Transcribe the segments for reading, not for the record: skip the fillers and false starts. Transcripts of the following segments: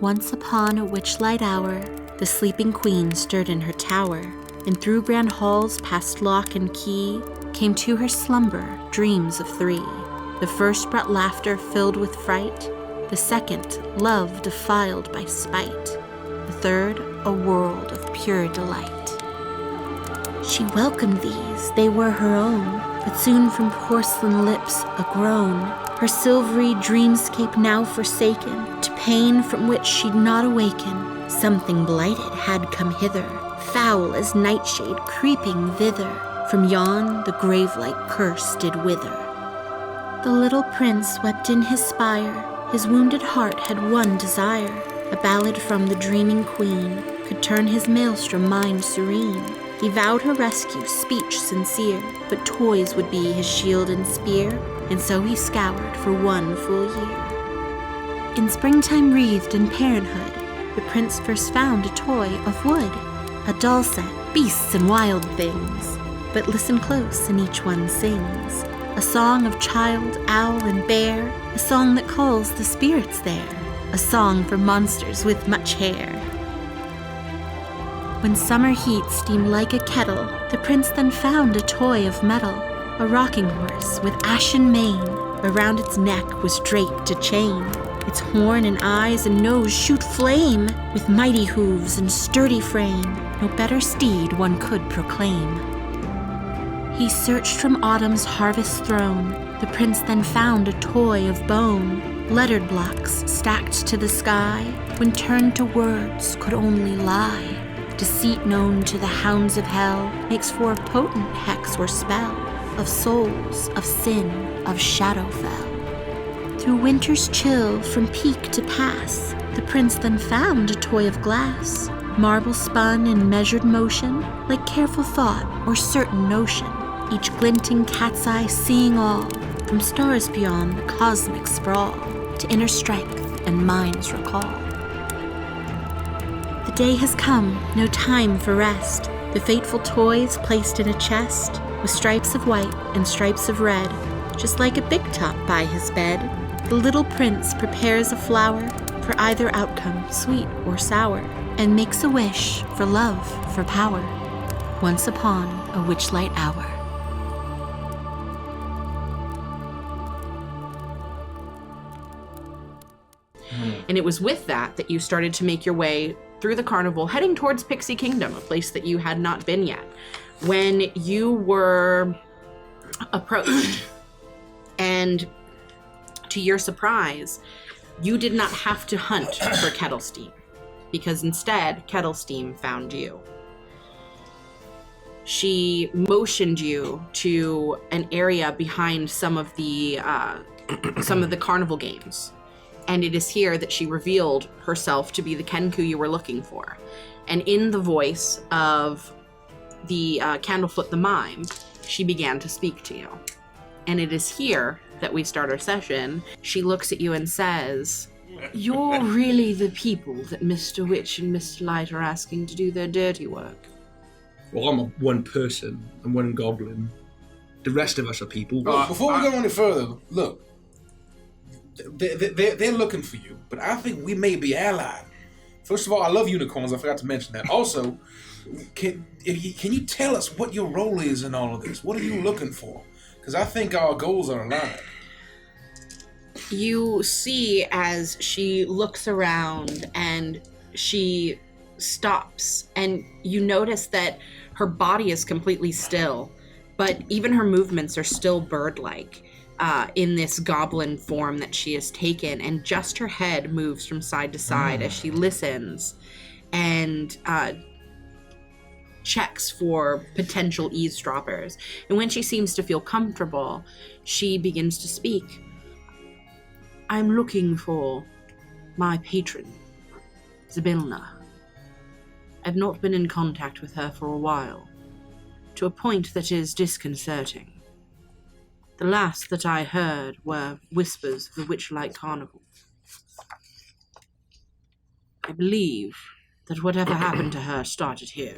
Once upon a witchlight hour, the sleeping queen stirred in her tower, and through grand halls past lock and key came to her slumber dreams of three. The first brought laughter filled with fright, the second, love defiled by spite, the third, a world of pure delight. She welcomed these, they were her own, but soon from porcelain lips a groan, her silvery dreamscape now forsaken, to pain from which she'd not awaken. Something blighted had come hither, foul as nightshade creeping thither, from yon the grave-like curse did wither. The little prince wept in his spire, his wounded heart had one desire, a ballad from the dreaming queen could turn his maelstrom mind serene. He vowed her rescue, speech sincere, but toys would be his shield and spear, and so he scoured for one full year. In springtime wreathed in parenthood, the prince first found a toy of wood, a doll set, beasts and wild things. But listen close, and each one sings a song of child, owl, and bear, a song that calls the spirits there, a song for monsters with much hair. When summer heat steamed like a kettle, the prince then found a toy of metal, a rocking horse with ashen mane. Around its neck was draped a chain. Its horn and eyes and nose shoot flame, with mighty hooves and sturdy frame. No better steed one could proclaim. He searched from autumn's harvest throne. The prince then found a toy of bone, lettered blocks stacked to the sky, when turned to words could only lie. Deceit known to the hounds of hell makes for a potent hex or spell of souls, of sin, of Shadowfell. Through winter's chill from peak to pass, the prince then found a toy of glass, marble spun in measured motion, like careful thought or certain notion, each glinting cat's eye seeing all, from stars beyond the cosmic sprawl, to inner strength and mind's recall. The day has come, no time for rest. The fateful toys placed in a chest, with stripes of white and stripes of red, just like a big top by his bed. The little prince prepares a flower for either outcome, sweet or sour, and makes a wish for love, for power, once upon a witchlight hour. And it was with that you started to make your way through the carnival, heading towards Pixie Kingdom, a place that you had not been yet, when you were approached. And to your surprise, you did not have to hunt for Kettle Steam, because instead, Kettle Steam found you. She motioned you to an area behind some of the carnival games. And it is here that she revealed herself to be the Kenku you were looking for. And in the voice of the Candlefoot the Mime, she began to speak to you. And it is here that we start our session. She looks at you and says, "You're really the people that Mr. Witch and Mr. Light are asking to do their dirty work." Well, I'm one person and one goblin. The rest of us are people. Before we go any further, look. They're looking for you, but I think we may be allied. First of all, I love unicorns. I forgot to mention that. Also, can you tell us what your role is in all of this? What are you looking for? Because I think our goals are aligned. You see as she looks around and she stops, and you notice that her body is completely still, but even her movements are still bird-like. In this goblin form that she has taken, and just her head moves from side to side as she listens and checks for potential eavesdroppers. And when she seems to feel comfortable, she begins to speak. "I'm looking for my patron, Zybilna. I've not been in contact with her for a while, to a point that is disconcerting. The last that I heard were whispers of the Witchlight Carnival. I believe that whatever happened to her started here."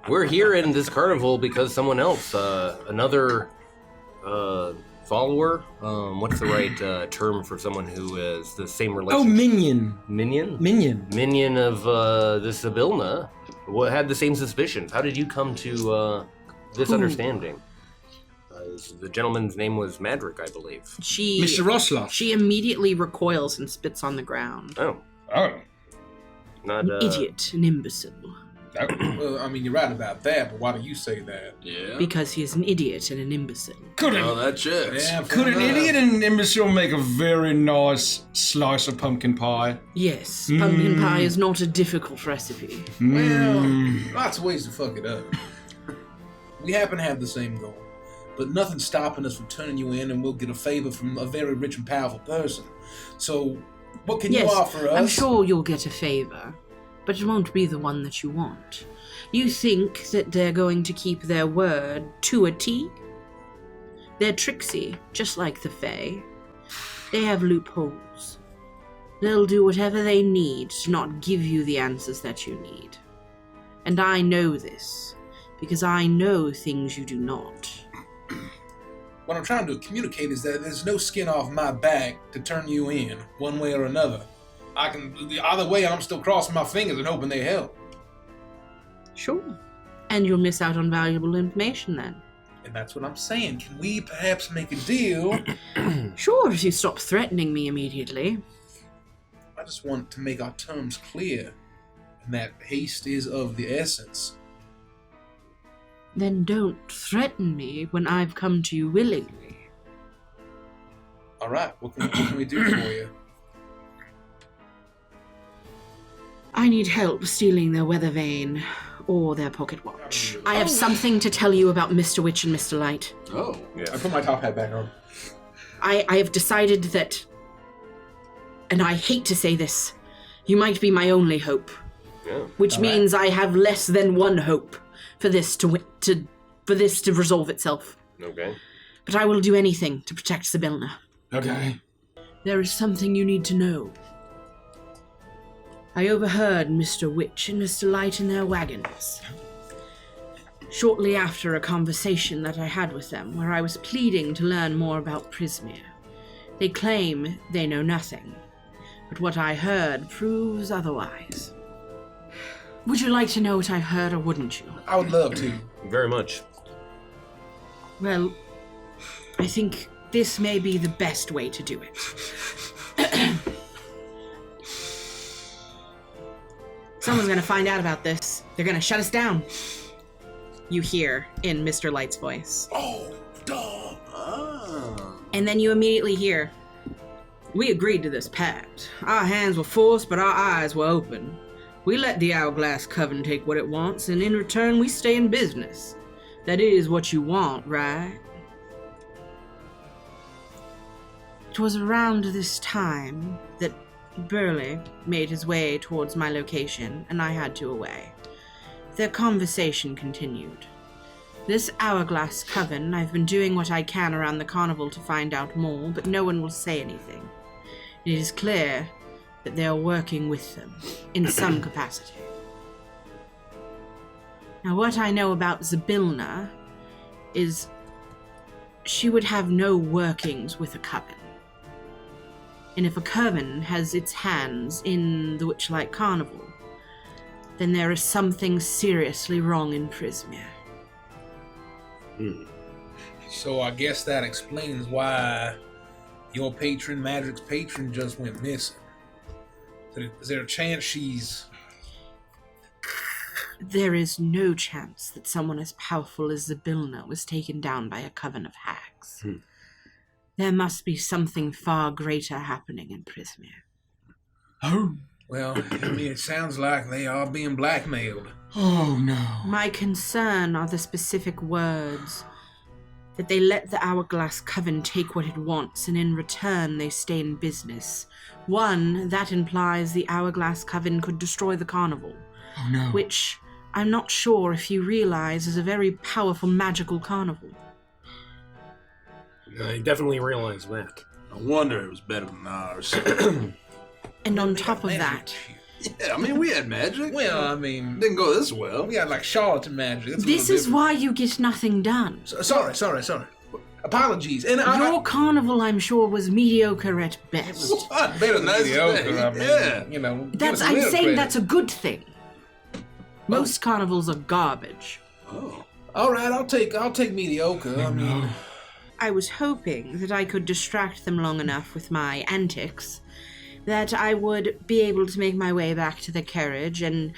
We're here in this carnival because someone else, another follower? What's the right term for someone who is the same relation? Oh, minion. Minion? Minion. Minion of this Abilna. What had the same suspicions? How did you come to this understanding? The gentleman's name was Madrick, I believe. Mr. Rosloff. She immediately recoils and spits on the ground. Oh. Not An idiot, an imbecile. Well, I mean, you're right about that, but why do you say that? Yeah. Because he is an idiot and an imbecile. Oh, that checks. Yeah, Could an idiot and an imbecile make a very nice slice of pumpkin pie? Yes, pumpkin pie is not a difficult recipe. Well, lots of ways to fuck it up. We happen to have the same goal, but nothing's stopping us from turning you in, and we'll get a favor from a very rich and powerful person. So, what can you offer us? I'm sure you'll get a favor, but it won't be the one that you want. You think that they're going to keep their word to a T? They're tricksy, just like the Fae. They have loopholes. They'll do whatever they need to not give you the answers that you need. And I know this, because I know things you do not. What I'm trying to communicate is that there's no skin off my back to turn you in, one way or another. Either way, I'm still crossing my fingers and hoping they help. Sure. And you'll miss out on valuable information then. And that's what I'm saying. Can we perhaps make a deal? Sure, if you stop threatening me immediately. I just want to make our terms clear, and that haste is of the essence. Then don't threaten me when I've come to you willingly. All right, what can we do for you? I need help stealing their weather vane or their pocket watch. I have something to tell you about Mr. Witch and Mr. Light. Oh. I put my top hat back on. I have decided that, and I hate to say this, you might be my only hope. Yeah. Which means I have less than one hope for this to resolve itself. Okay. But I will do anything to protect Sibilna. Okay. There is something you need to know. I overheard Mr. Witch and Mr. Light in their wagons. Shortly after a conversation that I had with them, where I was pleading to learn more about Prismier. They claim they know nothing, but what I heard proves otherwise. Would you like to know what I heard, or wouldn't you? I would love to. Very much. Well, I think this may be the best way to do it. Someone's gonna find out about this. They're gonna shut us down. You hear in Mr. Light's voice. Oh, duh. And then you immediately hear, we agreed to this pact. Our hands were forced, but our eyes were open. We let the Hourglass Coven take what it wants, and in return we stay in business. That is what you want, right? It was around this time that Burley made his way towards my location, and I had to away. Their conversation continued. This Hourglass Coven, I've been doing what I can around the carnival to find out more, but no one will say anything. It is clear that they are working with them, in some capacity. Now, what I know about Sibilna is she would have no workings with a coven. And if a coven has its hands in the Witchlight Carnival, then there is something seriously wrong in Prismier. So I guess that explains why your patron, Madrick's patron, just went missing. Is there a chance she's... There is no chance that someone as powerful as Sibilna was taken down by a coven of hags. There must be something far greater happening in Prismier. Oh. Well, I mean, it sounds like they are being blackmailed. Oh, no. My concern are the specific words. That they let the Hourglass Coven take what it wants, and in return they stay in business. One, that implies the Hourglass Coven could destroy the carnival. Oh, no. Which, I'm not sure if you realize, is a very powerful magical carnival. I definitely realize that. No wonder it was better than ours. And on top of that... Yeah, I mean, we had magic. Well, I mean... Didn't go this well. We had, like, charlatan magic. That's This is why you get nothing done. Sorry. Apologies. And Your carnival, I'm sure, was mediocre at best. What? Better than mediocre. I mean, Yeah. you know. give That's us a I'm little saying credit. that's a good thing. Most carnivals are garbage. Oh. All right, I'll take mediocre. I mean, I was hoping that I could distract them long enough with my antics that I would be able to make my way back to the carriage and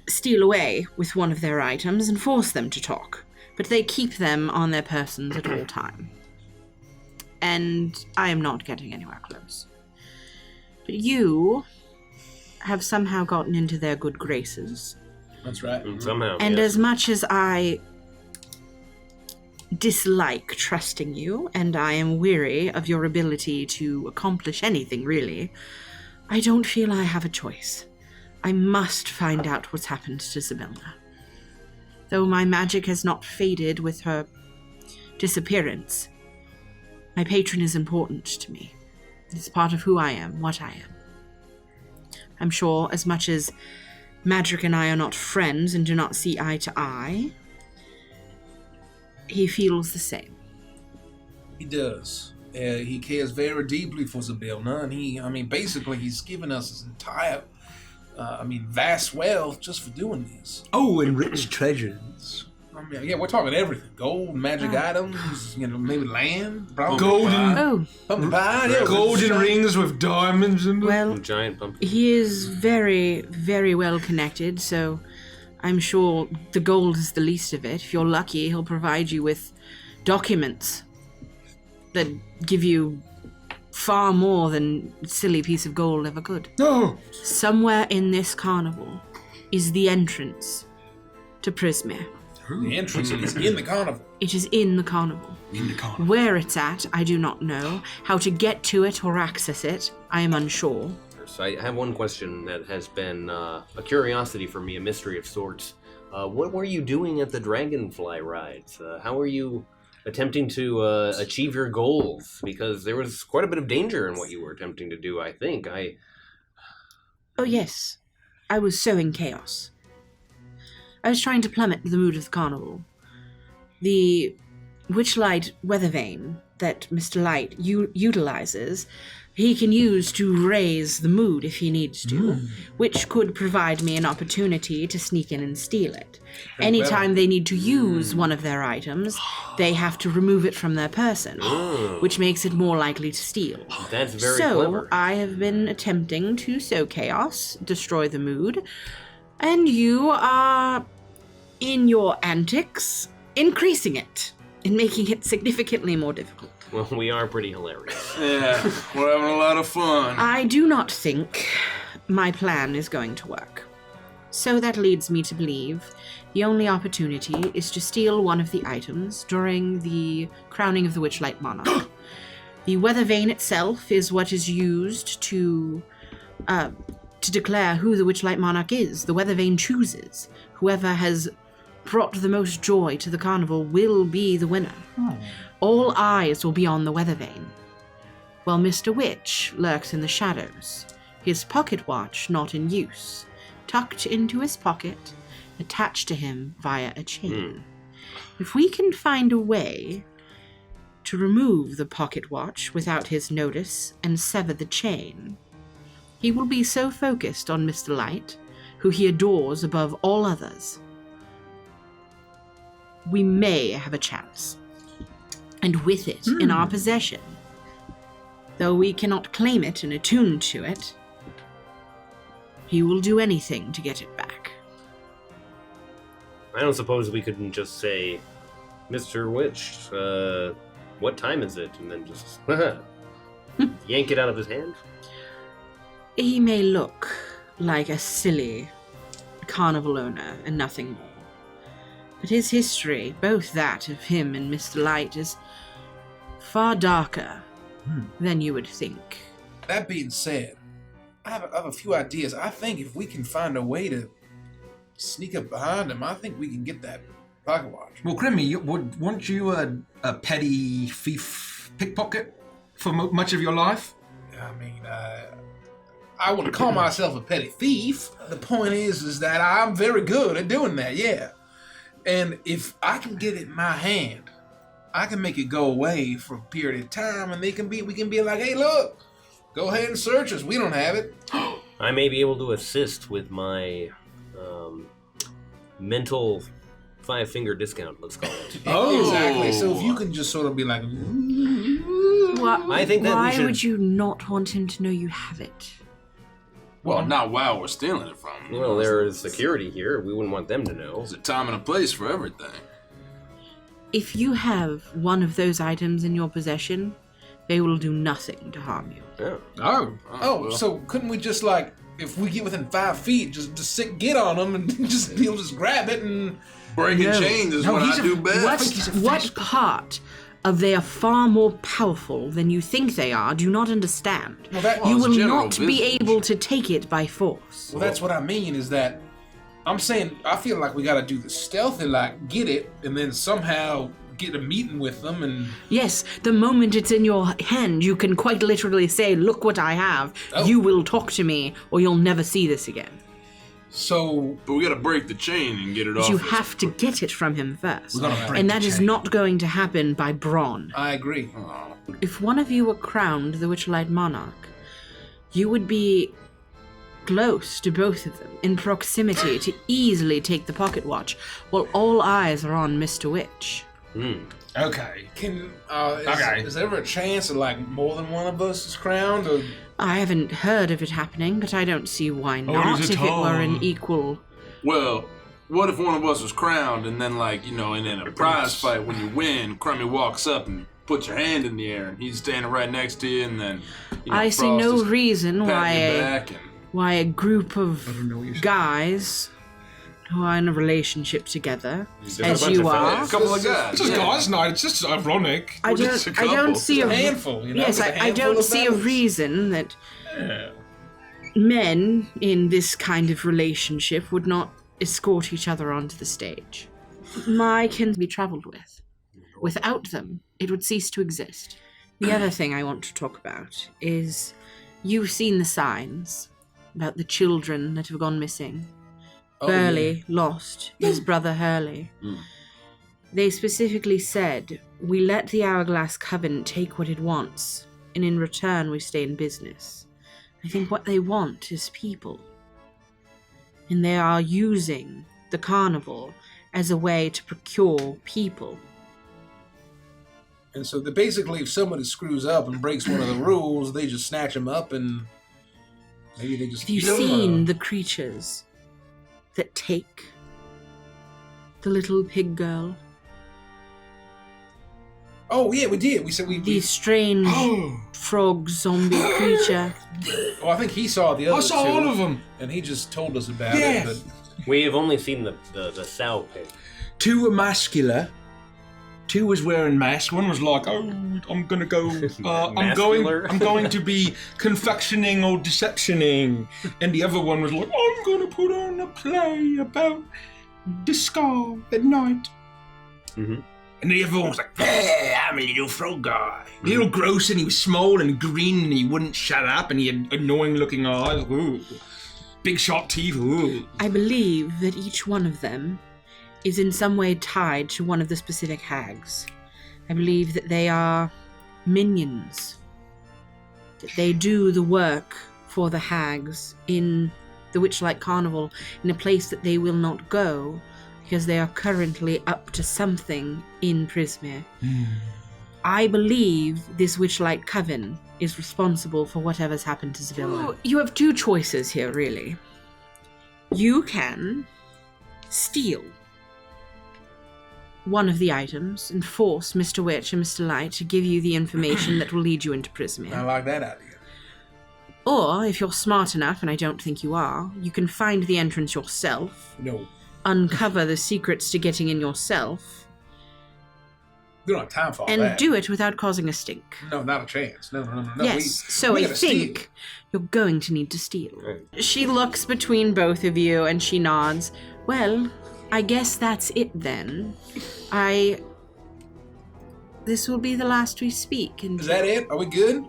steal away with one of their items and force them to talk. But they keep them on their persons at all time. And I am not getting anywhere close. But you have somehow gotten into their good graces. that's right. Somehow. And yes. as much as I dislike trusting you, and I am weary of your ability to accomplish anything, really, I don't feel I have a choice. I must find out what's happened to Sibylla. Though my magic has not faded with her disappearance, my patron is important to me. It's part of who I am, what I am. I'm sure as much as Madrick and I are not friends and do not see eye to eye, he feels the same. He does. He cares very deeply for Sibylla, and basically he's given us his entire, vast wealth just for doing this. Oh, and rich treasures. Yeah, we're talking everything. Gold, magic items, maybe land, Golden- Oh, pumpkin pie, yeah, Golden rings with diamonds in them. well, Giant pumpkin. he is very, very well connected, so I'm sure the gold is the least of it. If you're lucky, he'll provide you with documents that give you far more than a silly piece of gold ever could. No. Somewhere in this carnival is the entrance to Prismier. The entrance is in the carnival. It is in the carnival. In the carnival. Where it's at, I do not know. How to get to it or access it, I am unsure. So I have one question that has been a curiosity for me, a mystery of sorts. What were you doing at the Dragonfly rides? How were you attempting to achieve your goals? Because there was quite a bit of danger in what you were attempting to do, I think. Oh yes, I was sowing chaos. I was trying to plummet the mood of the carnival. The Witchlight weather vane that Mr. Light utilizes, he can use to raise the mood if he needs to, which could provide me an opportunity to sneak in and steal it. Anytime they need to use one of their items, they have to remove it from their person, which makes it more likely to steal. That's very So, clever. I have been attempting to sow chaos, destroy the mood, and you are, in your antics, increasing it and making it significantly more difficult. Well, we are pretty hilarious. Yeah, we're having a lot of fun. I do not think my plan is going to work. So that leads me to believe the only opportunity is to steal one of the items during the crowning of the Witchlight Monarch. The weather vane itself is what is used to declare who the Witchlight Monarch is. The weather vane chooses. Whoever has brought the most joy to the carnival will be the winner. All eyes will be on the weather vane, while Mr. Witch lurks in the shadows, his pocket watch not in use, tucked into his pocket, attached to him via a chain. If we can find a way to remove the pocket watch without his notice and sever the chain, he will be so focused on Mr. Light, who he adores above all others, we may have a chance. And with it in our possession, though we cannot claim it and attune to it, he will do anything to get it back. I don't suppose we couldn't just say, Mr. Witch, what time is it? And then just yank it out of his hand? He may look like a silly carnival owner and nothing more. But his history, both that of him and Mr. Light, is far darker than you would think. That being said, I have a few ideas. I think if we can find a way to sneak up behind him, I think we can get that pocket watch. Well, Grimmy, weren't you a petty thief pickpocket for much of your life? I wouldn't call myself a petty thief. The point is that I'm very good at doing that, yeah. And if I can get it in my hand I can make it go away for a period of time, and we can be like, hey, look, go ahead and search us. We don't have it. I may be able to assist with my mental 5-finger discount, let's call it. Oh, exactly. So if you can just sort of be like, I think that why we should... would you not want him to know you have it? Well, not while we're stealing it from him. Well, there is security here. We wouldn't want them to know. There's a time and a place for everything. If you have one of those items in your possession, they will do nothing to harm you. Yeah. oh, so couldn't we just like, if we get within 5 feet, just get on him and he'll just grab it and... Breaking chains is what I do best. What part of they are far more powerful than you think they are do not understand? Well, you it's will general not be business. able to take it by force. Well, that's what I mean is that I'm saying I feel like we got to do the stealthy, like get it and then somehow get a meeting with them and... Yes, the moment it's in your hand, you can quite literally say, look what I have. Oh. You will talk to me or you'll never see this again. So... But we gotta break the chain and get it But off. you his- have to get it from him first. We're gonna break And the that is chain. not going to happen by brawn. I agree. Oh. If one of you were crowned the Witchlight Monarch, you would be close to both of them, in proximity to easily take the pocket watch, while all eyes are on Mr. Witch. Okay. Can Okay. is there ever a chance that like more than one of us is crowned? Or I haven't heard of it happening, but I don't see why not is it if it were an all? equal... Well, what if one of us was crowned and then, like, you know, and in a prize fight, when you win, Crummy walks up and puts your hand in the air and he's standing right next to you and then, you know, I see Frost no is reason patting your back and... why a group of don't know what you're saying. guys who are in a relationship together, Just a as bunch you of are... fellas. A couple of guys. It's just yeah. guys' night. It's just ironic. I We're just a don't couple. see a a handful, you know? Yes, just a I handful don't of see a fellas. reason that men in this kind of relationship would not escort each other onto the stage. My kin be travelled with. Without them, it would cease to exist. The other thing I want to talk about is you've seen the signs about the children that have gone missing. Oh, Burley lost his brother Hurley. They specifically said, we let the Hourglass Covenant take what it wants, and in return we stay in business. I think what they want is people. And they are using the carnival as a way to procure people. And so they basically, if somebody screws up and breaks one of the rules, they just snatch them up and maybe they just... Have you eat 'em, seen the creatures that take the little pig girl? Oh, yeah, we did. We said we... The strange frog zombie creature. Oh, I think he saw the other I saw two, all of them. and he just told us about Yes. it. But We have only seen the sow pig. 2 were muscular. 2 was wearing masks. One was like, "Oh, I'm gonna go. Mascular? I'm going to be confectioning or deceptioning," and the other one was like, "I'm gonna put on a play about the scar at night." Mhm. And the other one was like, "Hey, I'm a little frog guy, little gross, and he was small and green, and he wouldn't shut up, and he had annoying-looking eyes, ooh, big sharp teeth, ooh." I believe that each one of them is in some way tied to one of the specific hags. I believe that they are minions. That they do the work for the hags in the Witchlight Carnival in a place that they will not go because they are currently up to something in Prismier. I believe this Witchlight Coven is responsible for whatever's happened to Sevilla. You have 2 choices here, really. You can steal one of the items and force Mr. Witch and Mr. Light to give you the information that will lead you into I Prismier. like that idea. Or, if you're smart enough, and I don't think you are, you can find the entrance yourself, No, uncover the secrets to getting in yourself, we don't have time for all and that. do it without causing a stink. No, not a chance. No. Yes, so we I gotta steal. think you're going to need to steal. She looks between both of you and she nods. Well, I guess that's it then. This will be the last we speak, and Is that it? Are we good?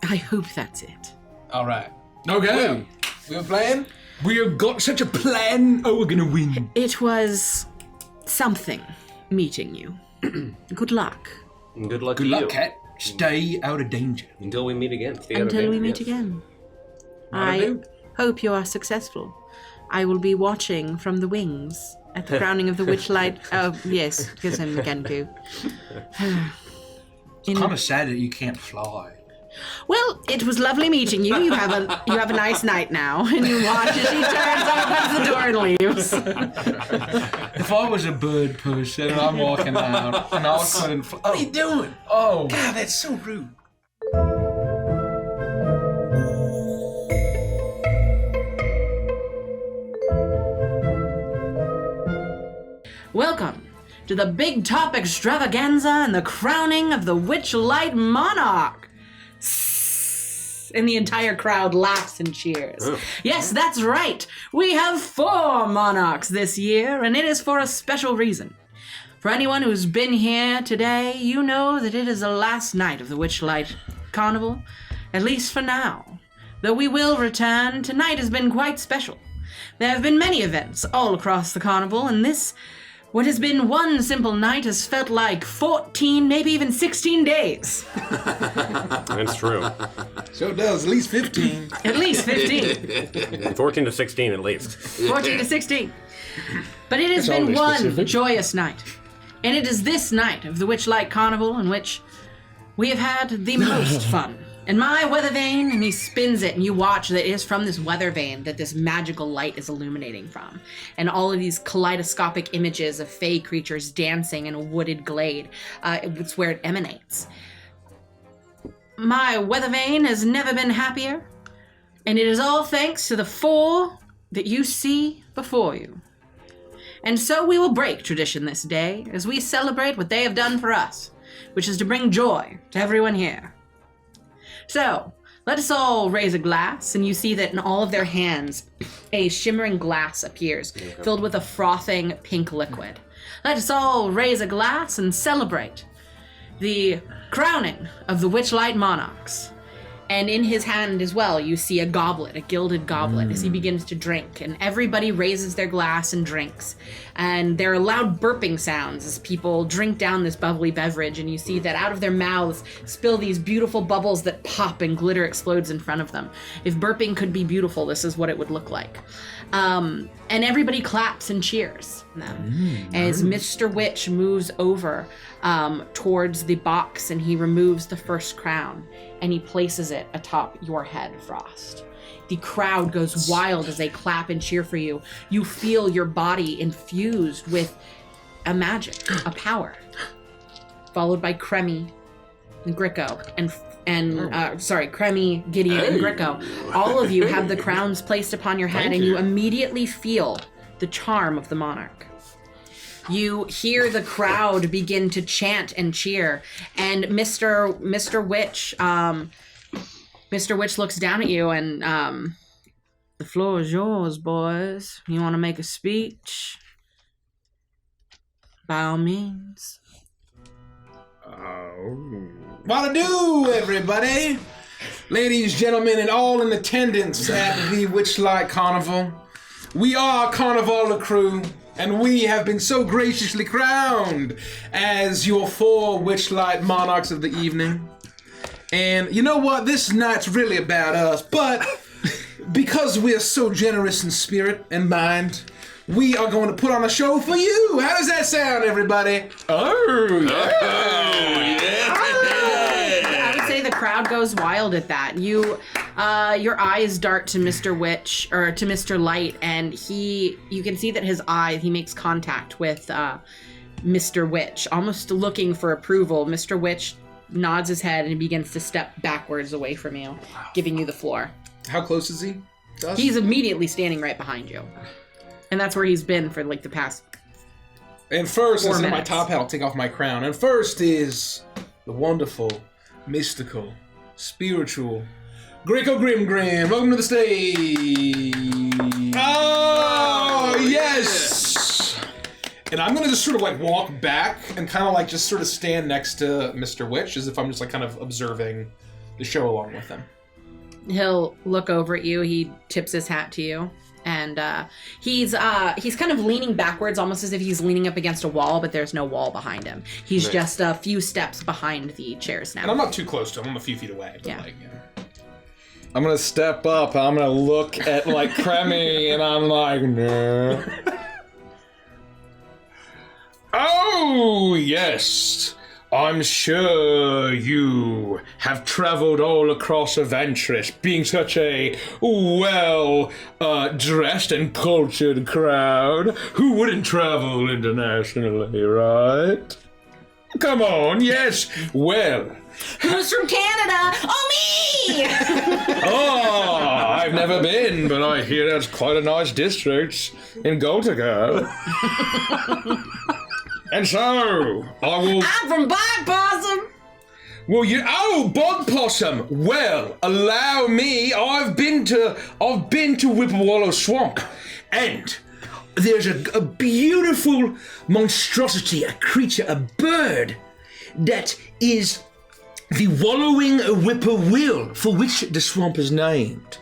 I hope that's it. All right. Okay, Well, we have a plan? we have got such a plan. Oh, we're gonna win. It was something meeting you. Good luck. And good luck Good to luck, you. Cat. Stay out of danger. Until we meet again. Stay out of Until we danger, meet yes. again. Not a I do. hope you are successful. I will be watching from the wings at the crowning of the Witchlight. Oh, yes, because I'm Kenku. Kind of sad that you can't fly. Well, it was lovely meeting you. You have a nice night now. And you watch as she turns, opens the door, and leaves. If I was a bird person and I'm walking out and I couldn't fly. What are you doing? Oh, God, that's so rude. Welcome to the Big Top Extravaganza and the crowning of the Witchlight Monarch. And the entire crowd laughs and cheers. Oh. Yes, that's right. We have 4 monarchs this year, and it is for a special reason. For anyone who's been here today, you know that it is the last night of the Witchlight Carnival, at least for now. Though we will return, tonight has been quite special. There have been many events all across the carnival, and this, what has been one simple night, has felt like 14, maybe even 16 days. That's true. So it does, at least 15. At least 15. 14 to 16 at least. 14 to 16. But it has That's been always one specific. joyous night. And it is this night of the Witchlight Carnival in which we have had the most fun. And my weather vane, and he spins it, and you watch that it is from this weather vane that this magical light is illuminating from. And all of these kaleidoscopic images of fey creatures dancing in a wooded glade, it's where it emanates. My weather vane has never been happier, and it is all thanks to the 4 that you see before you. And so we will break tradition this day as we celebrate what they have done for us, which is to bring joy to everyone here. So, let us all raise a glass, and you see that in all of their hands, a shimmering glass appears, filled with a frothing pink liquid. Let us all raise a glass and celebrate the crowning of the Witchlight Monarchs. And in his hand as well, you see a goblet, a gilded goblet, as he begins to drink. And everybody raises their glass and drinks. And there are loud burping sounds as people drink down this bubbly beverage. And you see that out of their mouths spill these beautiful bubbles that pop and glitter explodes in front of them. If burping could be beautiful, this is what it would look like. And everybody claps and cheers them as Mr. Witch moves over towards the box, and he removes the first crown and he places it atop your head, Frost. The crowd goes wild as they clap and cheer for you. You feel your body infused with a magic, a power, followed by Cremy and Gricko Cremy, Gideon, and Gricko. All of you have the crowns placed upon your head, and you immediately feel the charm of the monarch. You hear the crowd begin to chant and cheer, and Mr. Witch, Mr. Witch looks down at you, and the floor is yours, boys. You want to make a speech? By all means. What to do, everybody? Ladies, gentlemen, and all in attendance at the Witchlight Carnival. We are Carnival crew, and we have been so graciously crowned as your 4 Witchlight Monarchs of the evening. And you know what? This night's really about us, but because we're so generous in spirit and mind, we are going to put on a show for you. How does that sound, everybody? Oh, yeah. I would say the crowd goes wild at that. Your eyes dart to Mr. Witch, or to Mr. Light, and you can see that he makes contact with Mr. Witch, almost looking for approval. Mr. Witch nods his head and begins to step backwards away from you, giving you the floor. How close is he to us? He's immediately standing right behind you. And that's where he's been for like the past. And first, 4 instead of my minutes. top hat, I'll take off my crown. And first is the wonderful, mystical, spiritual Greco Grim. Welcome to the stage. Oh, yes. And I'm gonna just sort of like walk back and kind of like just sort of stand next to Mr. Witch, as if I'm just like kind of observing the show along with him. He'll look over at you. He tips his hat to you. And he's kind of leaning backwards, almost as if he's leaning up against a wall, but there's no wall behind him. He's just a few steps behind the chairs now. And I'm not too close to him. I'm a few feet away. But Yeah. like, you know. I'm gonna step up. I'm gonna look at like Cremmy, and I'm like, no. Oh, yes. I'm sure you have traveled all across Aventris, being such a well-dressed and cultured crowd. Who wouldn't travel internationally, right? Come on, yes. Well, Who's from Canada? Oh, me! oh, I've never been, but I hear that's quite a nice district in Gotica. And so, I will... I'm from Bog Possum! Well, Bog Possum. Well, allow me. I've been to Whipplewallow Swamp, and there's a beautiful monstrosity, a creature, a bird that is the wallowing whippoorwill, for which the swamp is named.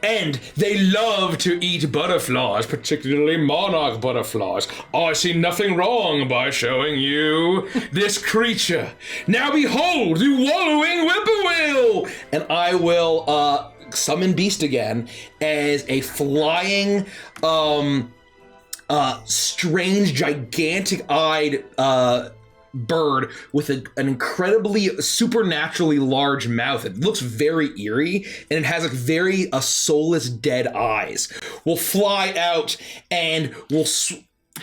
And they love to eat butterflies, particularly monarch butterflies. I see nothing wrong by showing you this creature. Now behold, the wallowing whippoorwill! And I will summon Beast again as a flying, strange, gigantic-eyed bird with an incredibly supernaturally large mouth. It looks very eerie, and it has like very soulless dead eyes. Will fly out and will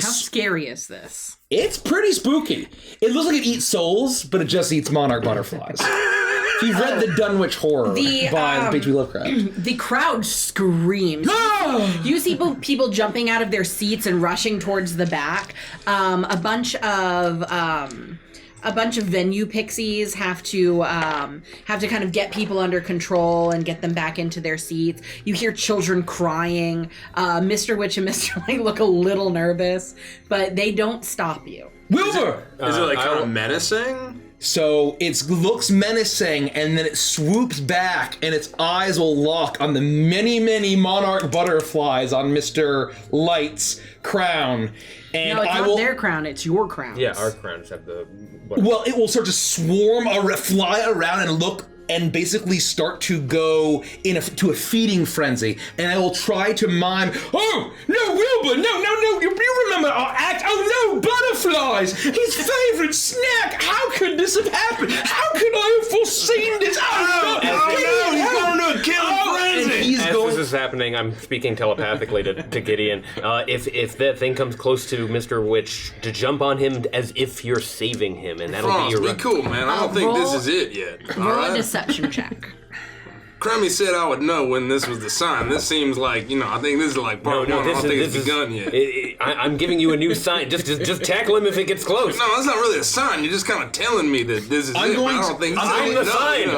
How scary is this? It's pretty spooky. It looks like it eats souls, but it just eats monarch butterflies. If you've read the Dunwich Horror by H.P. Lovecraft. The crowd screams. You see people jumping out of their seats and rushing towards the back. A bunch of venue pixies have to kind of get people under control and get them back into their seats. You hear children crying. Mr. Witch and Mr. Light look a little nervous, but they don't stop you. Wilbur! Is it like kind of menacing? So it looks menacing, and then it swoops back, and its eyes will lock on the many, many monarch butterflies on Mr. Light's crown. And No, it's not their crown, it's your crown. Yeah, our crowns have the... Well, it will start to fly around and look and basically start to go to a feeding frenzy. And I will try to mime, oh, no, Wilbur, no, you remember our act? Oh, no, butterflies, his favorite snack. How could this have happened? How could I have foreseen this? Oh, no, he's going to a killing frenzy. As this is happening, I'm speaking telepathically to Gideon. If that thing comes close to Mr. Witch, to jump on him as if you're saving him, and that'll Franz, be your... be cool, man. I don't think this is it yet. All Roll a right? deception check. Crummy said I would know when this was the sign. This seems like, I think this is like part one. I don't think it's begun yet. I'm giving you a new sign. Just tackle him if it gets close. No, that's not really a sign. You're just kind of telling me that this is it. I don't think I'm the sign.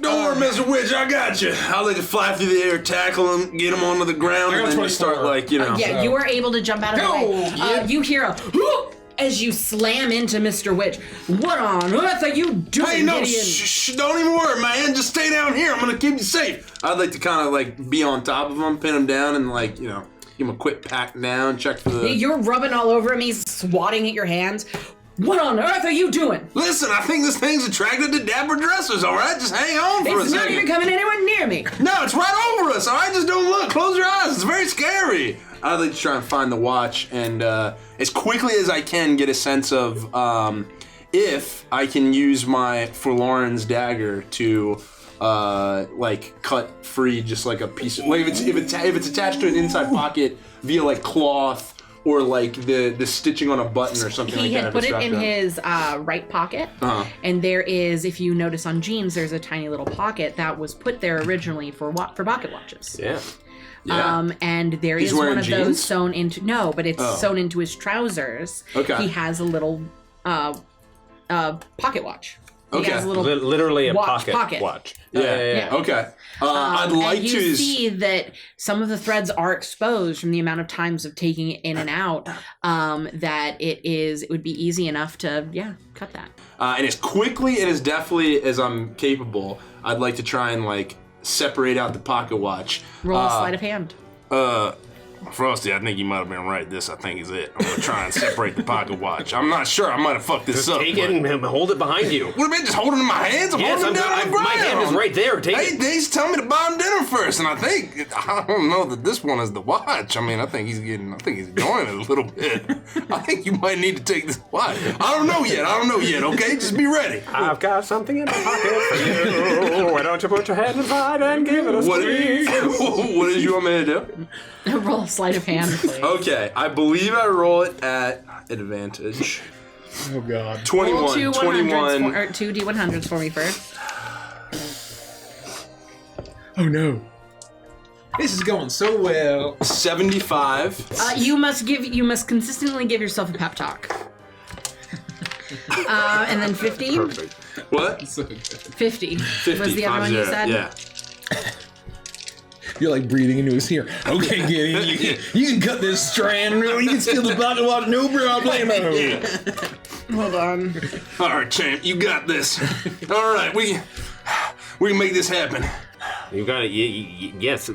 Don't worry, Mr. Witch, I got you. I'll let you fly through the air, tackle him, get him onto the ground, and then you start Yeah, you are able to jump out of the way. You hear a whoop as you slam into Mr. Witch. What on earth are you doing, Hey, no, Gideon? shh, don't even worry, man. Just stay down here. I'm gonna keep you safe. I'd like to kind of be on top of him, pin him down, and give him a quick pack down, check for the... You're rubbing all over him. He's swatting at your hands. What on earth are you doing? Listen, I think this thing's attracted to dapper dressers, all right? Just hang on for a It's not second. even coming anywhere near me. No, it's right over us, all right? Just don't look. Close your eyes. It's very scary. I'd like to try and find the watch and, as quickly as I can, get a sense of if I can use my Forlorn's dagger to, cut free just like a piece of... if it's attached to an inside pocket via, cloth... Or the stitching on a button or something like that. He had put it in his right pocket, and there is, if you notice on jeans, there's a tiny little pocket that was put there originally for pocket watches. Yeah. And there is one of those sewn into sewn into his trousers. Okay. He has a little pocket watch. Okay. He has a little literally a pocket watch. Yeah. Okay. I'd like and you see that some of the threads are exposed from the amount of times of taking it in and out. That it would be easy enough to cut that. And as quickly and as deftly as I'm capable, I'd like to try and separate out the pocket watch. Roll a sleight of hand. Frosty, I think you might have been right. I think is it. I'm gonna try and separate the pocket watch. I'm not sure. I might have fucked this up. Take it and hold it behind you. What do you mean, just holding it in my hands? I'm Yes, holding it down on the ground. my hand is right there. Take it. He's telling me to buy him dinner first, and I don't know that this one is the watch. I mean, I think he's enjoying it a little bit. I think you might need to take this watch. I don't know yet, okay? Just be ready. I've got something in my pocket for you. Why don't you put your hand inside and give it a squeeze? What did you want me to do? Roll a sleight of hand, please. Okay, I believe I roll it at advantage. Oh god. 21. Roll two 21. two D100s for me first. Oh no. This is going so well. 75. You must consistently give yourself a pep talk. And then 50. Perfect. What? 50. 50. Was the other one you 50, said? Yeah. You're like breathing into his ear. Okay, Gideon, you can cut this strand. You can steal the pocket watch. No problemo. Hold on. All right, champ, you got this. All right, we can make this happen. You got it. Yes.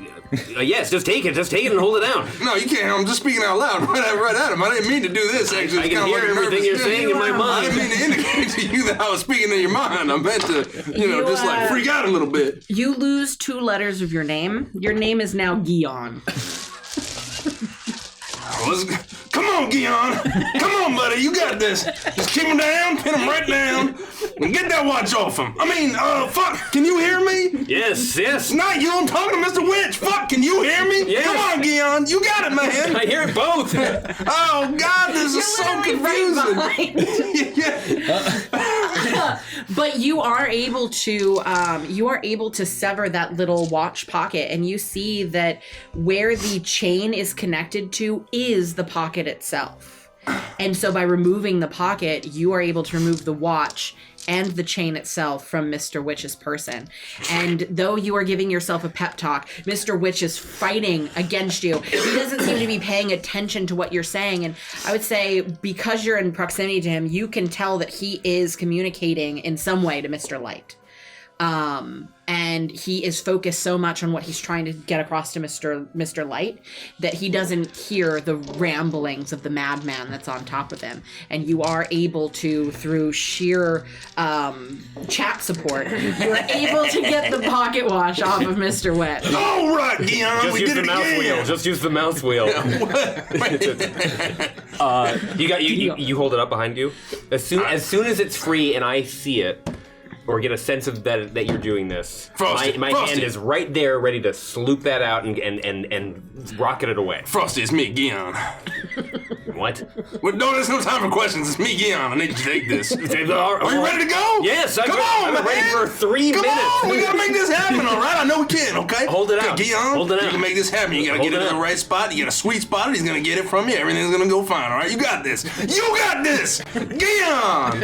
Yes, just take it and hold it down. No, you can't. I'm just speaking out loud right at him. I didn't mean to do this, actually. I can hear everything you're saying in my I mind. didn't mean to indicate to you that I was speaking in your mind. I meant to, just like freak out a little bit. You lose 2 letters of your name. Your name is now Guion. Come on, Guion. Come on, buddy. You got this. Just keep him down, pin him right down, and get that watch off him. I mean, fuck. Can you hear me? Yes. It's not you. I'm talking to Mr. Witch. Fuck, can you hear me? Yes. Come on, Guion. You got it, man. I hear it both. Oh, God, this is so confusing. But you are able to sever that little watch pocket, and you see that where the chain is connected to is the pocket itself. And so by removing the pocket, you are able to remove the watch and the chain itself from Mr. Witch's person. And though you are giving yourself a pep talk, Mr. Witch is fighting against you. He doesn't seem to be paying attention to what you're saying. And I would say because you're in proximity to him, you can tell that he is communicating in some way to Mr. Light. And he is focused so much on what he's trying to get across to Mr. Light that he doesn't hear the ramblings of the madman that's on top of him. And you are able to, through sheer chat support, you are able to get the pocket watch off of Mr. Wet. All right, Guion, Just we use did the it mouse again. wheel. Just use the mouse wheel. You hold it up behind you. As soon as it's free and I see it, or get a sense of that you're doing this, Frosty, my Frosty. hand is right there, ready to sloop that out and rocket it away. Frosty, it's me, Guion. What? Well, no, there's no time for questions. It's me, Guion. I need you to take this. Are Are you ready to go? Yes, Come on, I'm ready man. for 3 Come minutes. on, we gotta make this happen, all right? I know we can, okay? Hold it Okay, out. Guion, Hold it you out. can make this happen. You gotta Hold get it it in the out. right spot. You got a sweet spot. He's gonna get it from you. Everything's gonna go fine, all right? You got this. You got this, Guion.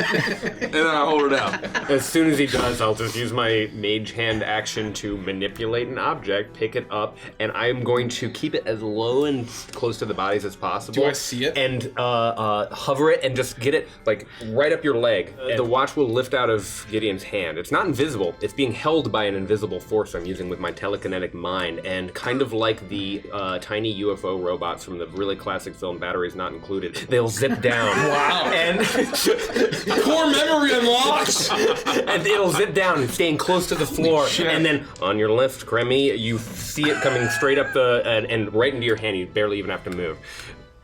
And then I hold it out. As soon as he does, I'll just use my mage hand action to manipulate an object, pick it up, and I'm going to keep it as low and close to the bodies as possible. Do I see it? And hover it and just get it like right up your leg. The watch will lift out of Gideon's hand. It's not invisible. It's being held by an invisible force I'm using with my telekinetic mind, and kind of like the tiny UFO robots from the really classic film Batteries Not Included, they'll zip down. Wow. And Core memory unlocked. and it'll zip down, staying close to the floor, and then on your left, Kremi, you see it coming straight up and right into your hand. You barely even have to move.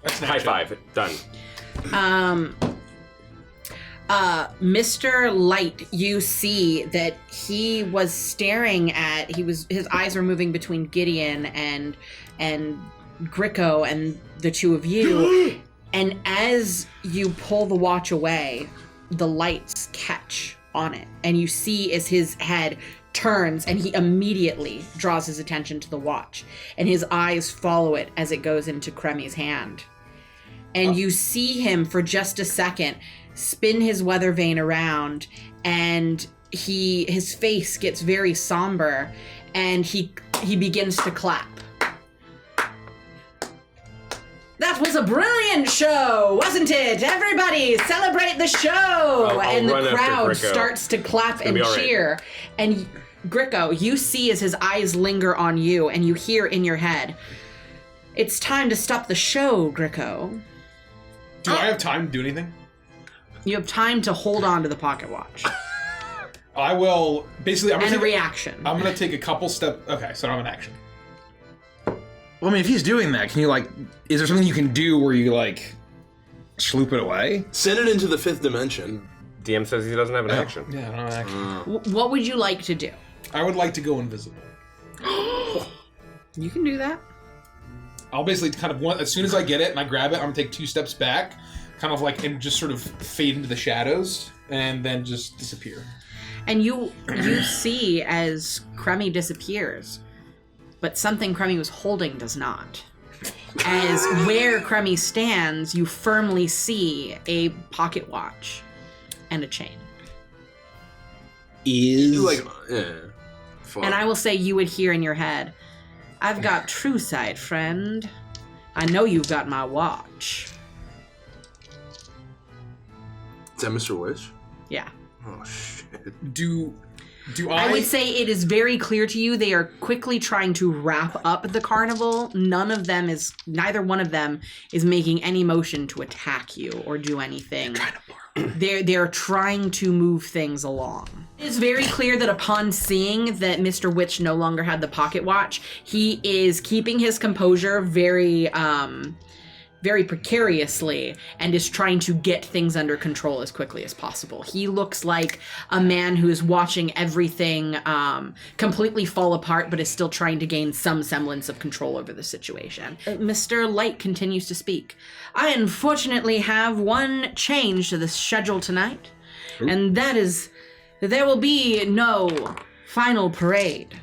High five. Done. Mr. Light, you see that he was staring at, his eyes were moving between Gideon and Gricko and the two of you. And as you pull the watch away, the lights catch on it. And you see as his head turns and he immediately draws his attention to the watch. And his eyes follow it as it goes into Kremi's hand. And you see him for just a second spin his weather vane around, and his face gets very somber, and he begins to clap. That was a brilliant show, wasn't it? Everybody celebrate the show! I'll And the run after crowd Gricko. starts to clap and be all right. cheer. And Gricko, you see as his eyes linger on you, and you hear in your head, It's time to stop the show, Greco. Do I have time to do anything? You have time to hold on to the pocket watch. I will basically. I'm And gonna a reaction. I'm gonna take a couple steps. Okay, so I'm in action. Well, I mean, if he's doing that, can you like? Is there something you can do where you like, sloop it away? Send it into the 5th dimension. DM says he doesn't have an action. Yeah, I don't have action. What would you like to do? I would like to go invisible. You can do that. I'll basically kind of as soon as I get it and I grab it, I'm gonna take 2 steps back, kind of like and just sort of fade into the shadows and then just disappear. And you see as Crummy disappears, but something Crummy was holding does not. As where Crummy stands, you firmly see a pocket watch and a chain. Is Fuck. And I will say you would hear in your head, I've got true sight, friend. I know you've got my watch. Is that Mr. Witch? Yeah. Oh, shit. Do I would say it is very clear to you they are quickly trying to wrap up the carnival. Neither one of them is making any motion to attack you or do anything. They're trying to move things along. It's very clear that upon seeing that Mr. Witch no longer had the pocket watch, he is keeping his composure very precariously and is trying to get things under control as quickly as possible. He looks like a man who is watching everything completely fall apart but is still trying to gain some semblance of control over the situation. Mr. Light continues to speak. I unfortunately have one change to the schedule tonight, and that is that there will be no final parade.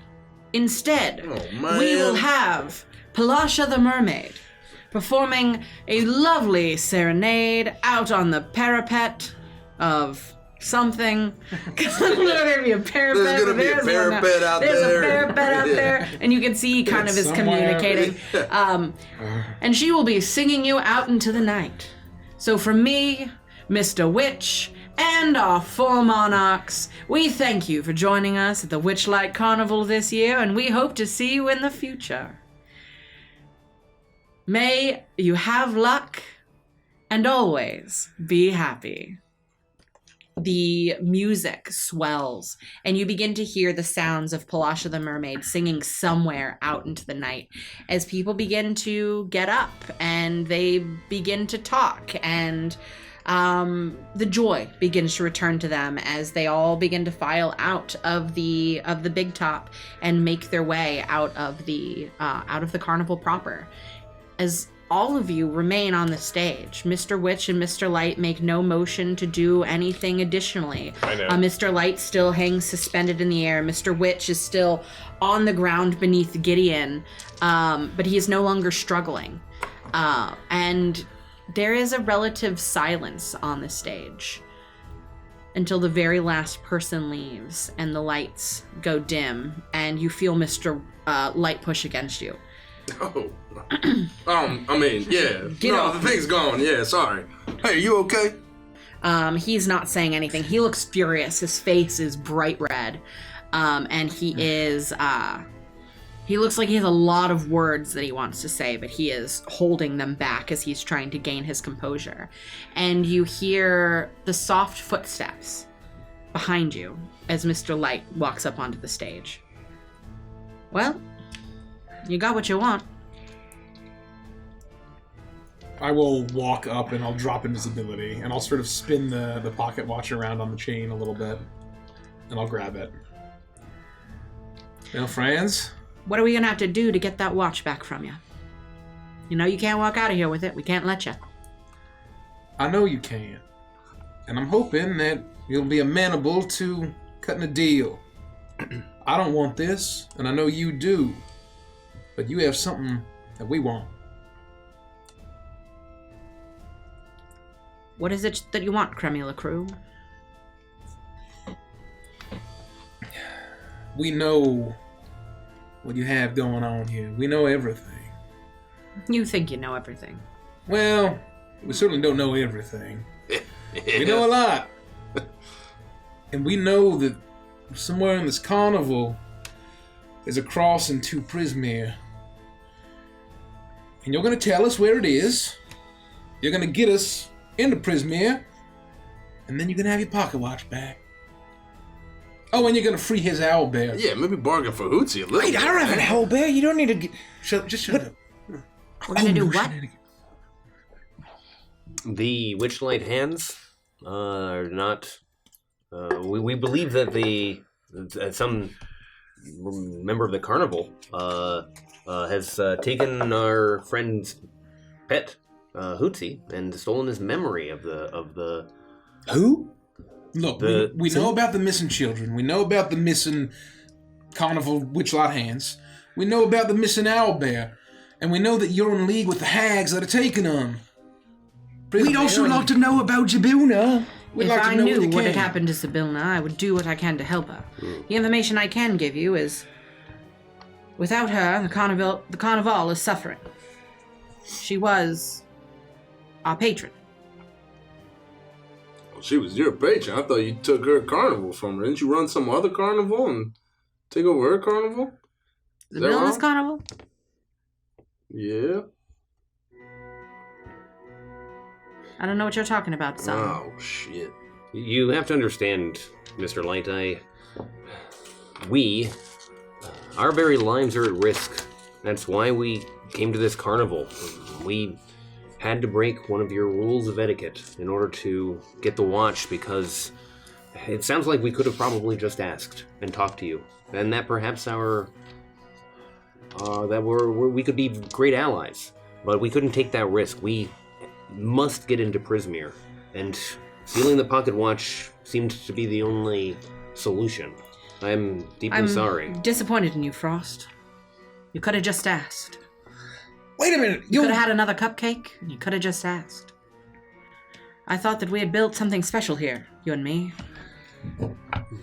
Instead, we will have Palasha the Mermaid performing a lovely serenade out on the parapet of something. There's gonna be a parapet. There's gonna be a parapet out there. There's a parapet out there, and you can see he kind of is communicating. And she will be singing you out into the night. So from me, Mr. Witch, and our 4 monarchs, we thank you for joining us at the Witchlight Carnival this year, and we hope to see you in the future. May you have luck and always be happy. The music swells, and you begin to hear the sounds of Palasha the Mermaid singing somewhere out into the night as people begin to get up and they begin to talk, and the joy begins to return to them as they all begin to file out of the big top and make their way out of the carnival proper. As all of you remain on the stage, Mr. Witch and Mr. Light make no motion to do anything additionally. I know. Mr. Light still hangs suspended in the air. Mr. Witch is still on the ground beneath Gideon, but he is no longer struggling. And there is a relative silence on the stage until the very last person leaves and the lights go dim and you feel Mr. Light push against you. Oh. I mean, yeah. Get off. The thing's gone. Yeah, sorry. Hey, are you okay? He's not saying anything. He looks furious. His face is bright red. And he is, he looks like he has a lot of words that he wants to say, but he is holding them back as he's trying to gain his composure. And you hear the soft footsteps behind you as Mr. Light walks up onto the stage. Well, you got what you want. I will walk up and I'll drop invisibility and I'll sort of spin the pocket watch around on the chain a little bit and I'll grab it. Well, friends, What are we gonna have to do to get that watch back from you? You know you can't walk out of here with it. We can't let you. I know you can. And I'm hoping that you'll be amenable to cutting a deal. I don't want this, and I know you do. But you have something that we want. What is it that you want, Cremula Crew? We know what you have going on here. We know everything. You think you know everything. Well, we certainly don't know everything. We know a lot. And we know that somewhere in this carnival is a crossing to Prismier. and you're going to tell us where it is. You're going to get us into Prismier, and then you're going to have your pocket watch back. Oh, and you're going to free his owlbear. Yeah, maybe bargain for Hootsy a little Wait, bit. I don't have an owlbear. You don't need to get... Just shut up. We're gonna do what? The Witchlight hands are not. We believe that some member of the carnival has taken our friend's pet, Hootsy, and stolen his memory of the. Who? Look, we know about the missing children. We know about the missing carnival Witchlight hands. We know about the missing owlbear. And we know that you're in league with the hags that are taking them. We'd also like to know about Jabuna. We'd If like to I know knew you what had can. happened to Sibilna, I would do what I can to help her. The information I can give you is, without her, the carnival is suffering. She was our patron. She was your patron. I thought you took her carnival from her. Didn't you run some other carnival and take over her carnival? The that Sibilna's wrong? carnival? Yeah. I don't know what you're talking about, son. Oh, shit. You have to understand, Mr. Light. Our very lives are at risk. That's why we came to this carnival. We had to break one of your rules of etiquette in order to get the watch, because it sounds like we could have probably just asked and talked to you, and that perhaps we could be great allies, but we couldn't take that risk. We must get into Prismier, and stealing the pocket watch seemed to be the only solution. I'm deeply sorry. Disappointed in you, Frost. You could have just asked. Wait a minute. You could have had another cupcake. You could have just asked. I thought that we had built something special here, you and me.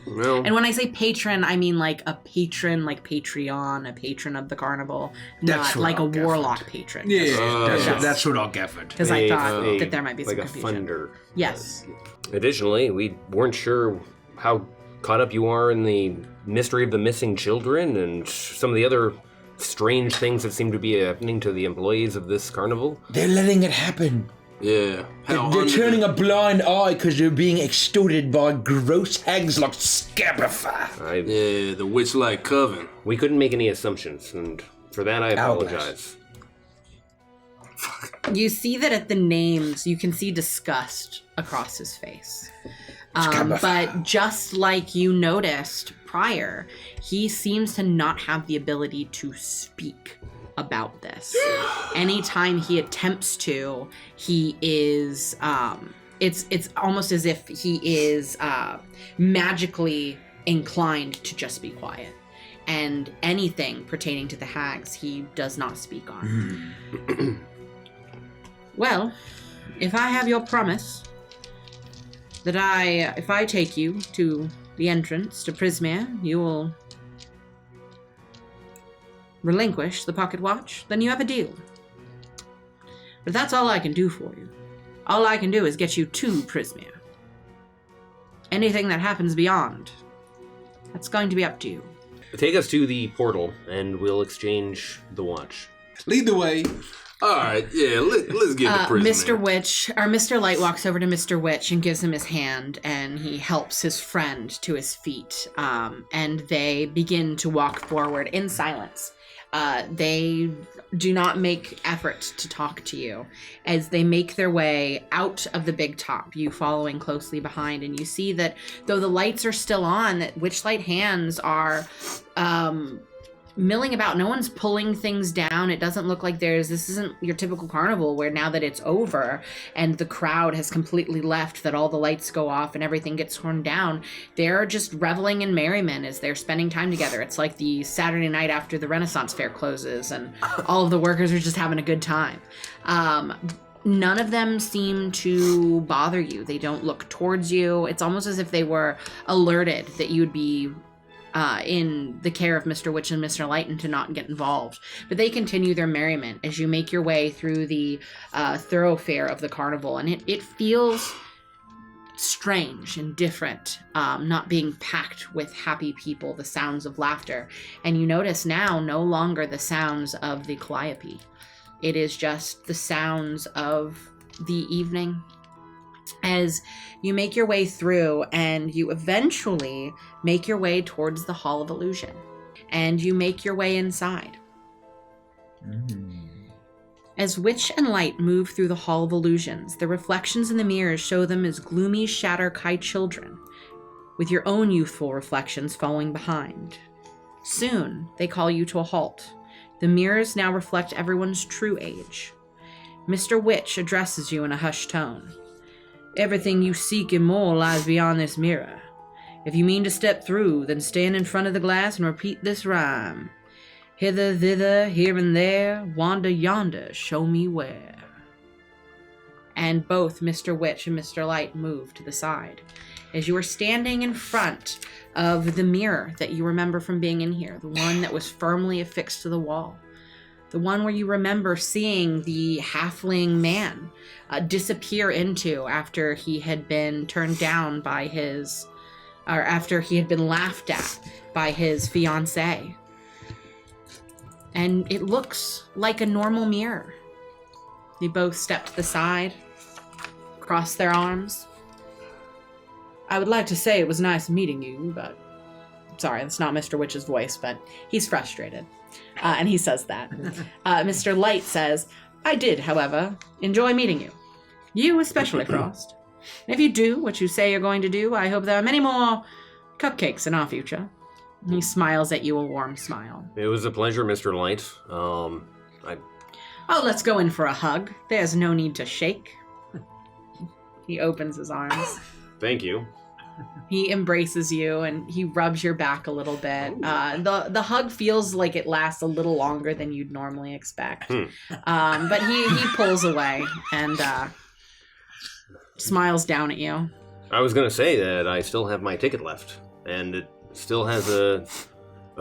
Well, And when I say patron, I mean like a patron, like Patreon, a patron of the carnival, That's not what like a I'll get warlock patron. Yeah. That's what I'll get for it. Because I thought that there might be some like a confusion. funder. Yes. Additionally, we weren't sure how caught up you are in the mystery of the missing children and some of the other strange things that seem to be happening to the employees of this carnival. They're letting it happen. Yeah. They're turning a blind eye because they're being extorted by gross hags like Scabberfy. Yeah, the Witchlight Coven. We couldn't make any assumptions, and for that I apologize. You see that at the names, you can see disgust across his face. But just like you noticed prior, he seems to not have the ability to speak about this. Anytime he attempts to, he is it's almost as if he is magically inclined to just be quiet. And anything pertaining to the hags, he does not speak on. Well, if I have your promise that if I take you to the entrance to Prismier, you will relinquish the pocket watch, then you have a deal. But that's all I can do for you. All I can do is get you to Prismier. Anything that happens beyond, that's going to be up to you. Take us to the portal, and we'll exchange the watch. Lead the way. All right, yeah, let's get the prisoner. Mr. Light walks over to Mr. Witch and gives him his hand, and he helps his friend to his feet, and they begin to walk forward in silence. They do not make effort to talk to you as they make their way out of the big top, you following closely behind, and you see that though the lights are still on, that Witchlight hands are milling about. No one's pulling things down. It doesn't look like this isn't your typical carnival where now that it's over and the crowd has completely left, that all the lights go off and everything gets torn down. They're just reveling in merriment as they're spending time together. It's like the Saturday night after the Renaissance Fair closes and all of the workers are just having a good time. None of them seem to bother you. They don't look towards you. It's almost as if they were alerted that you would be in the care of Mr. Witch and Mr. Light and to not get involved. But they continue their merriment as you make your way through the thoroughfare of the carnival. And it feels strange and different, not being packed with happy people, the sounds of laughter. And you notice now no longer the sounds of the calliope. It is just the sounds of the evening. As you make your way through, and you eventually make your way towards the Hall of Illusion, and you make your way inside. As Witch and Light move through the Hall of Illusions, the reflections in the mirrors show them as gloomy Shatterkai children, with your own youthful reflections following behind. Soon, they call you to a halt. The mirrors now reflect everyone's true age. Mr. Witch addresses you in a hushed tone. Everything you seek and more lies beyond this mirror. If you mean to step through, then stand in front of the glass and repeat this rhyme. Hither, thither, here and there, wander yonder, show me where. And both Mr. Witch and Mr. Light move to the side. As you are standing in front of the mirror that you remember from being in here, the one that was firmly affixed to the wall. The one where you remember seeing the halfling man disappear into after he had been turned down by his, or after he had been laughed at by his fiancée. And it looks like a normal mirror. They both step to the side, cross their arms. I would like to say it was nice meeting you, but... Sorry, that's not Mr. Witch's voice, but he's frustrated. And he says that. Mr. Light says, I did, however, enjoy meeting you. You especially, Frost. And if you do what you say you're going to do, I hope there are many more cupcakes in our future. And he smiles at you a warm smile. It was a pleasure, Mr. Light. Oh, let's go in for a hug. There's no need to shake. He opens his arms. Thank you. He embraces you and he rubs your back a little bit. The hug feels like it lasts a little longer than you'd normally expect. But he pulls away and smiles down at you. I was going to say that I still have my ticket left, and it still has a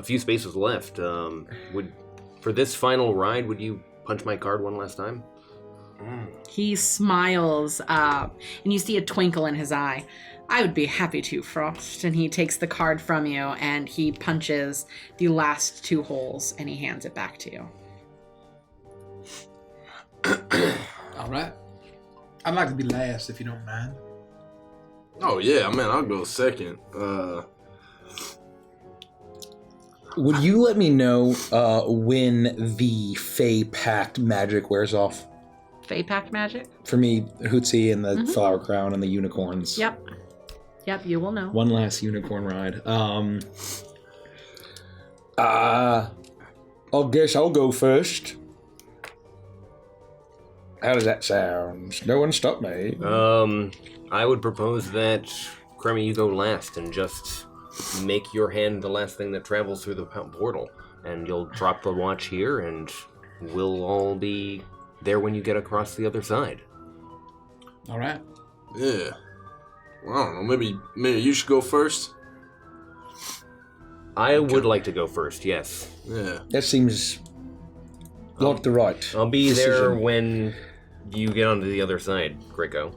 few spaces left. For this final ride, would you punch my card one last time? He smiles, and you see a twinkle in his eye. I would be happy to, Frost. And he takes the card from you, and he punches the last 2 holes, and he hands it back to you. All right. I'd like to be last, if you don't mind. Oh, yeah, man, I'll go second. Would you let me know when the Fey Pact magic wears off? Fey Pact magic? For me, Hootsie and the flower crown and the unicorns. Yep, you will know. One last unicorn ride. I guess I'll go first. How does that sound? No one stop me. I would propose that, Crummy, you go last and just make your hand the last thing that travels through the portal. And you'll drop the watch here, and we'll all be there when you get across the other side. All right. Yeah. Well, I don't know. Maybe you should go first. I would like to go first, yes. Yeah. That seems like the right I'll be decision. there when you get onto the other side, Greco.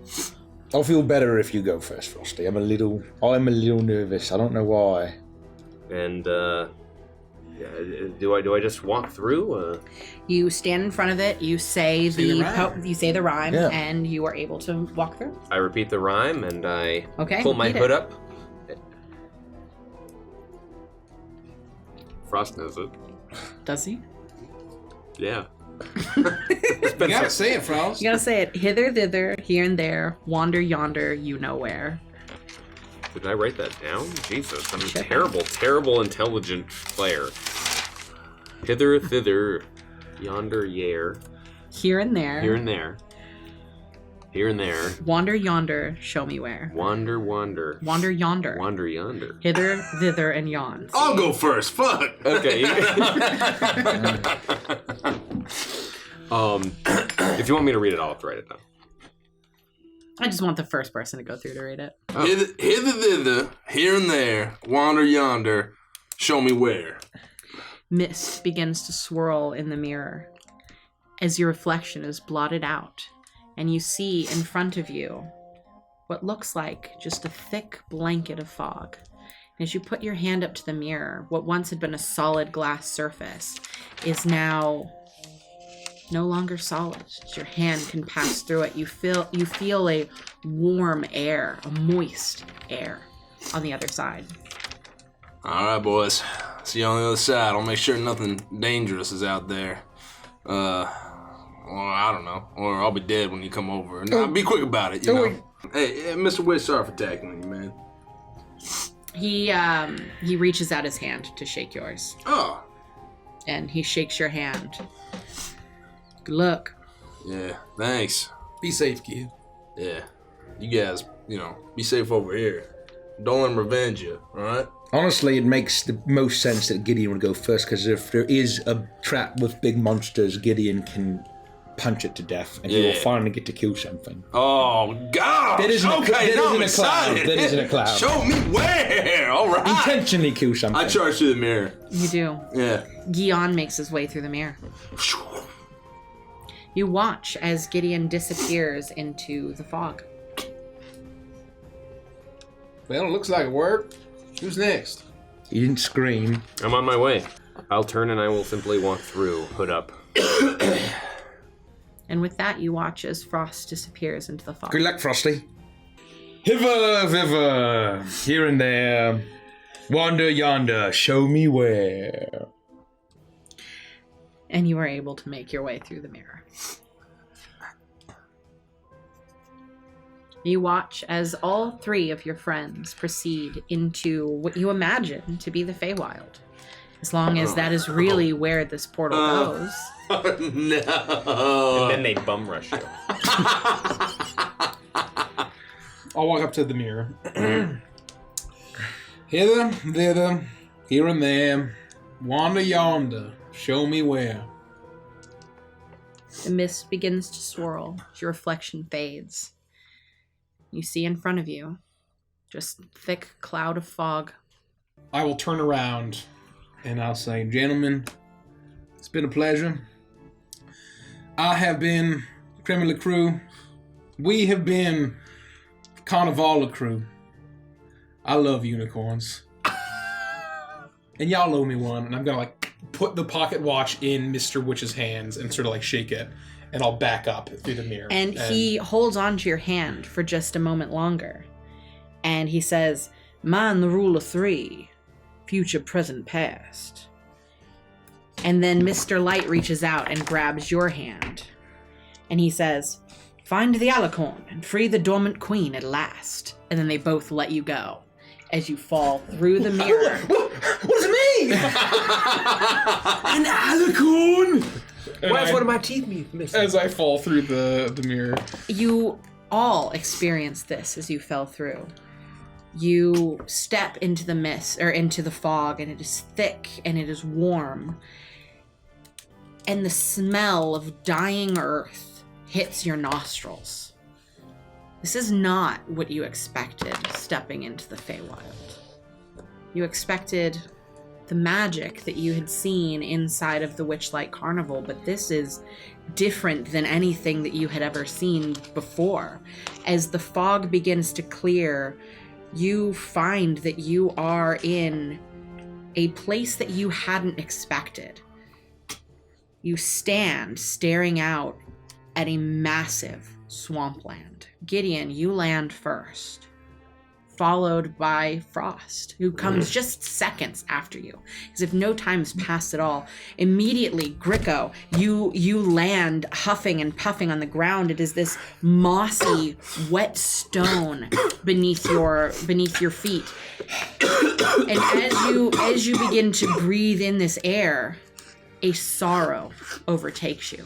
I'll feel better if you go first, Frosty. I'm a little nervous. I don't know why. And do I just walk through? You stand in front of it, you say the rhyme, Yeah. and you are able to walk through. I repeat the rhyme and I pull my repeat hood it. up. Frost knows it. Does he? Yeah. You gotta say it, Frost. You gotta say it. Hither, thither, here and there, wander yonder, you know where. Did I write that down? Jesus, I'm a Sure. terrible intelligent player. Hither, thither, yonder, yare. Here and there. Here and there. Here and there. Wander yonder, show me where. Wander. Wander yonder. Wander yonder. Hither, thither, and yon. I'll go first. Fuck. Okay. If you want me to read it, I'll have to write it down. I just want the first person to go through to read it. Oh. Hither, thither, here and there, wander yonder, show me where. Mist begins to swirl in the mirror as your reflection is blotted out, and you see in front of you what looks like just a thick blanket of fog. And as you put your hand up to the mirror, what once had been a solid glass surface is now no longer solid. Your hand can pass through it. You feel a warm air, a moist air on the other side. All right, boys. See you on the other side. I'll make sure nothing dangerous is out there. Well, I don't know. Or I'll be dead when you come over. And be quick about it, you know. Hey, Mr. Witch, sorry for tackling you, man. He reaches out his hand to shake yours. Oh. And he shakes your hand. Good luck. Yeah, thanks. Be safe, kid. Yeah. You guys, be safe over here. Don't let them revenge you, alright? Honestly, it makes the most sense that Gideon would go first, because if there is a trap with big monsters, Gideon can punch it to death, and he will finally get to kill something. Oh, God! That isn't a cloud. That isn't a cloud. Show me where! Alright! Intentionally kill something. I charge through the mirror. You do. Yeah. Gion makes his way through the mirror. You watch as Gideon disappears into the fog. Well, it looks like it worked. Who's next? He didn't scream. I'm on my way. I'll turn and I will simply walk through, hood up. And with that, you watch as Frost disappears into the fog. Good luck, Frosty. Hither, thither, here and there. Wander yonder, show me where. And you are able to make your way through the mirror. You watch as all three of your friends proceed into what you imagine to be the Feywild. As long as that is really where this portal goes. Oh, no. And then they bum rush you. I'll walk up to the mirror. Hither, thither, here and there. Wander yonder, show me where. The mist begins to swirl as your reflection fades. You see in front of you just thick cloud of fog. I will turn around and I'll say, gentlemen, it's been a pleasure. I have been Creme Crew. We have been Carnival Crew. I love unicorns. And y'all owe me one, and I'm gonna put the pocket watch in Mr. Witch's hands and sort of shake it, and I'll back up through the mirror. And he holds onto your hand for just a moment longer. And he says, mind the rule of 3. Future, present, past. And then Mr. Light reaches out and grabs your hand. And he says, find the alicorn and free the dormant queen at last. And then they both let you go as you fall through the mirror. What does it mean? An alicorn? Why one of my teeth missing? As I fall through the mirror. You all experienced this as you fell through. You step into the mist, or into the fog, and it is thick and it is warm. And the smell of dying earth hits your nostrils. This is not what you expected stepping into the Feywild. You expected the magic that you had seen inside of the Witchlight Carnival, but this is different than anything that you had ever seen before. As the fog begins to clear, you find that you are in a place that you hadn't expected. You stand staring out at a massive swampland. Gideon, you land first, followed by Frost, who comes just seconds after you, as if no time's passed at all. Immediately, Gricko, you land huffing and puffing on the ground. It is this mossy, wet stone beneath your feet. And as you begin to breathe in this air, a sorrow overtakes you.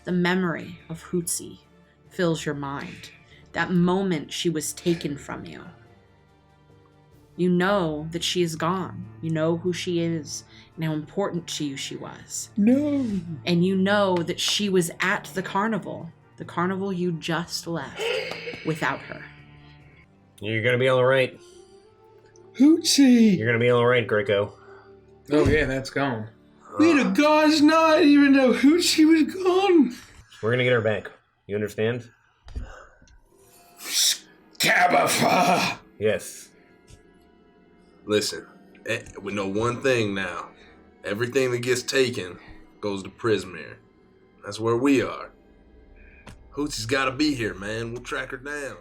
The memory of Hootsie fills your mind. That moment she was taken from you. You know that she is gone. You know who she is and how important to you she was. No. And you know that she was at the carnival you just left, without her. You're gonna be all right. Hootsie. You're gonna be all right, Greco. Oh yeah, that's gone. We had a guy's night, I didn't even know Hootsie was gone. We're gonna get her back. You understand? Scabafa. Yes. Listen, we know one thing now. Everything that gets taken goes to Prismier. That's where we are. Hootsy's got to be here, man. We'll track her down.